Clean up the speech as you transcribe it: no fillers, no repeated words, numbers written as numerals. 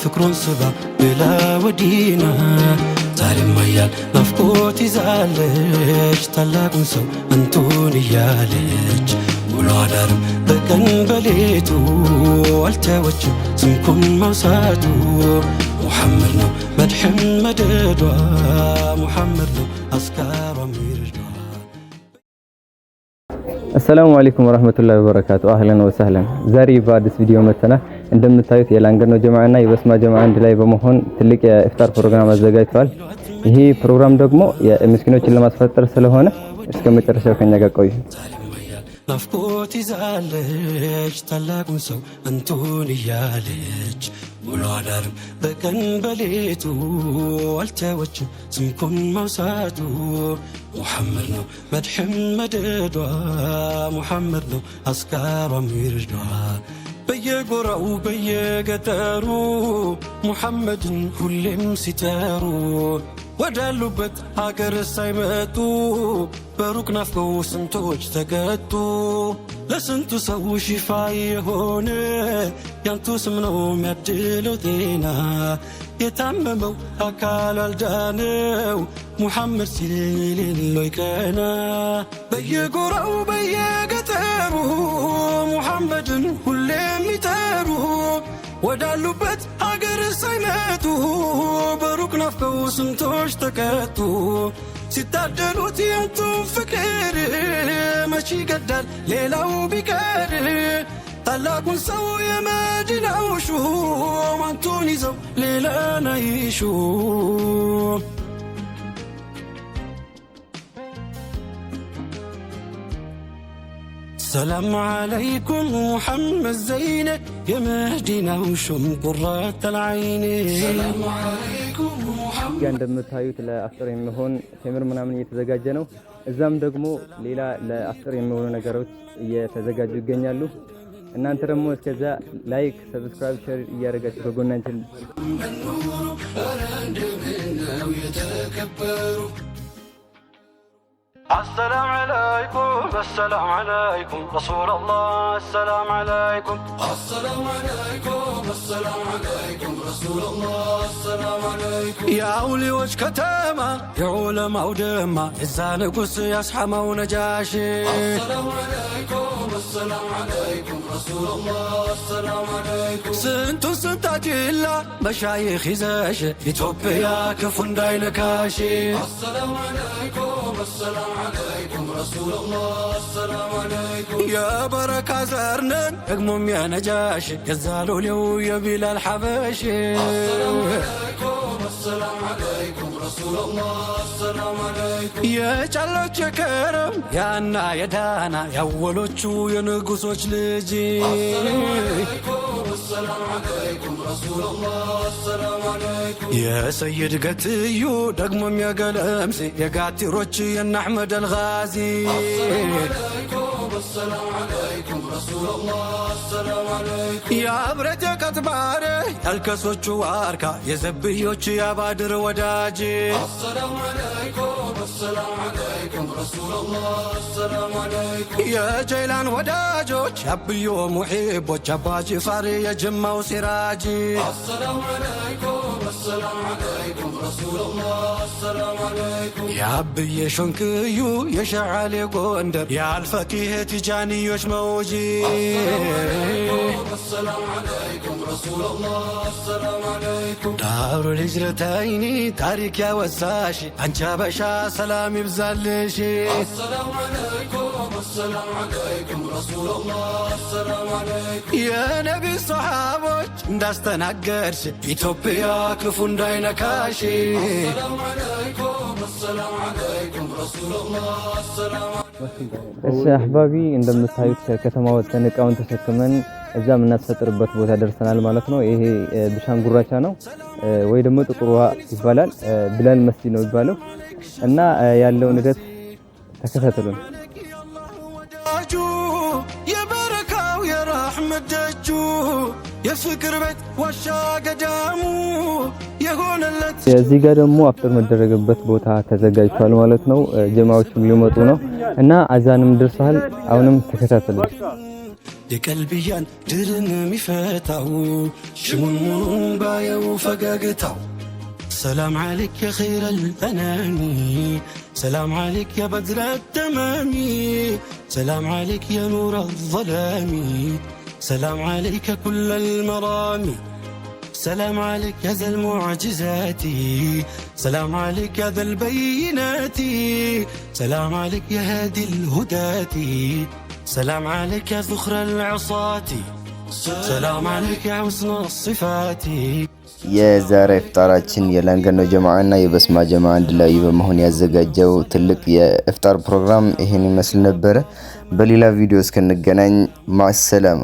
ፍቅሩን ስባ ብላ ወዲና ዛሬም አያል ናፍቆት ይዛለች ታላቁን ሰው አንቱን እያለች ውሎ አዳርም በቀን በሌቱ አልተወችም ስምኩን መውሳቱ ሙሐመድ ነው መድሕም መደዷ ሙሐመድ ነው አስካሯ ሚርዷ። አሰላሙ አለይኩም ወራህመቱላሂ ወበረካቱ። አህለን ወሰህለን። ዛሬ በአዲስ ቪዲዮ መተናል። እንደምታዩት የላንገኖ ጀማዓና የበስማ ጀማዓ አንድ ላይ በመሆን ትልቅ የኢፍጣር ፕሮግራም አዘጋጅተዋል። ይሄ ፕሮግራም ደግሞ የምስኪኖችን ለማስፈጠር ስለሆነ እስከ መጨረሻው ከኛ ጋር ቆዩ። ናፍቆት ይዛለች ታላቁን ሰው አንቱን እያለች ውሎ አዳርም በቀን በሌቱ አልተወችም ስምኩን መውሳቱ ሙሐመድ ነው መድሕም መደዷ ሙሐመድ ነው አስካሯ ሚርዷ። በየጎራው በየገጠሩ ሙሐመድን ሁሌም ሲጠሩ ወዳሉበት ሀገር ሳይመጡ በሩቅ ናፍቀው ስንቶች ተቀጡ። ለስንቱ ሰው ሽፋ የሆነ ያንቱ ስም ነው የሚያድለው ጤና የታመመው አካል አልዳነው ሙሐመድ ሲል የሌለው ይቀና። በየጎራው በየገጠሩ ሙሐመድን ሁሌም ይጠሩ ወዳሉበት ሀገር ሳይመጡ በሩቅ ናፍቀው ስንቶች ተቀጡ። ሲታደሉት ያንቱን ፍቅር መች ይገዳል ሌላው ቢቀር ታላቁን ሰው የመዲናው ሹም አንቱን ይዘው ሌላን አይሹ። ሰላም አለይኩም ሙሐመድ ዘይነ የመዲናው ሹም ቁረተል ዐይን። እንደምታዩት ለአፍጥር የሚሆን ቴምር ምናምን እየተዘጋጀ ነው። እዛም ደግሞ ሌላ ለአፍጥር የሚሆኑ ነገሮች እየተዘጋጁ ይገኛሉ። እናንተ ደግሞ እስከዛ ላይክ፣ ሰብስክራይብ፣ ሼር እያደረጋችሁ ከጎናችን السلام عليكم السلام عليكم رسول الله السلام عليكم السلام عليكم السلام عليكم رسول الله السلام عليكم يا أولي وجه كتامة يا علماء ودمة الزانقوس يصحمة ونجاشي السلام عليكم السلام عليكم رسول الله السلام عليكم سنتو سنتاج إلا مشايخ يزاشي إثيوبيا كفن دايلكاشي السلام عليكم السلام عليكم رسول الله السلام عليكم يا بركة زرنن اقمم يا نجاشي يزالوا ليو يا بلال حبشي السلام عليكم السلام عليكم رسول الله السلام عليكم يا جلوش كرم يا أنا يا دانا يا ولوشو يا نقصوش لجي السلام عليكم السلام عليكم رسول الله السلام عليكم يا سيد قتيو دقمم يا قلمسي يا قاتي روتشي يا أحمد الغازي السلام عليكم السلام عليكم رسول الله السلام عليكم يا بريت كتباري الكسوچ واركا يا زبيوچ يا بادر وداجي السلام عليكم السلام عليكم رسول الله السلام عليكم يا جيلان وداجوچ ابيو محبوچ اباجي فاري يا جماو سراجي السلام عليكم السلام عليكم رسول الله السلام عليكم يا ابي شنكيو يا شعالي قندر يا الفقيه تجاني يوش موجي السلام عليكم رسول الله السلام عليكم دار الهجرتين تاريخ يا وساشي انجا بشا سلام يبزالشي السلام عليكم السلام عليكم رسول الله السلام عليكم يا نبي الصحابه እንዳስተናገርሽ ኢትዮጵያ ክፉ እንዳይነካሽ السلام عليكم السلام عليكم رسول الله السلام እሺ አህባቢ እንደምታዩት ከተማ ወጥተን እቃውን ተሸክመን እዛ የምናስፈጥርበት ቦታ ደርሰናል ማለት ነው። ይሄ ብሻንጉራቻ ነው ወይ ደግሞ ጥቁር ውሃ ይባላል። ብላል መስጂድ ነው የሚባለው እና ያለውን ሂደት ተከታተሉን። የበረካው የራህመት ደጁ የፍቅር ቤት ዋሻ ገዳሙ የሆነለት እዚህ ጋር ደግሞ አፍጥር መደረገበት ቦታ ተዘጋጅቷል ማለት ነው። ጀማዎቹም ሊመጡ ነው እና አዛንም ደርሷል። አሁንም ተከታተሉ። የቀልብያን ድርን የሚፈታው ሽሙንሙኑን ባየው ፈገግታው ሰላም ዓለይክ ያ ኸይረል አናሚ ሰላም ዓለይክ ያ በድረ ተማሚ ሰላም ዓለይክ ያ ኑረ ظላሚ ሰላም ዓለይከ ኩለል መራሚ سلام عليك يا ذا المعجزات سلام عليك يا ذا البينات سلام عليك يا هادي الهدات سلام عليك يا ذخر العصاة سلام عليك يا حسن الصفات የዛሬ ኢፍጣራችን የላንገኖ ጀማዓና የበስማ ጀማዓ አንድ ላይ በመሆን ያዘጋጀው ትልቅ የኢፍጣር ፕሮግራም ይሄን ይመስል ነበር። በሌላ ቪዲዮ እስከነገናኝ ማሰላማ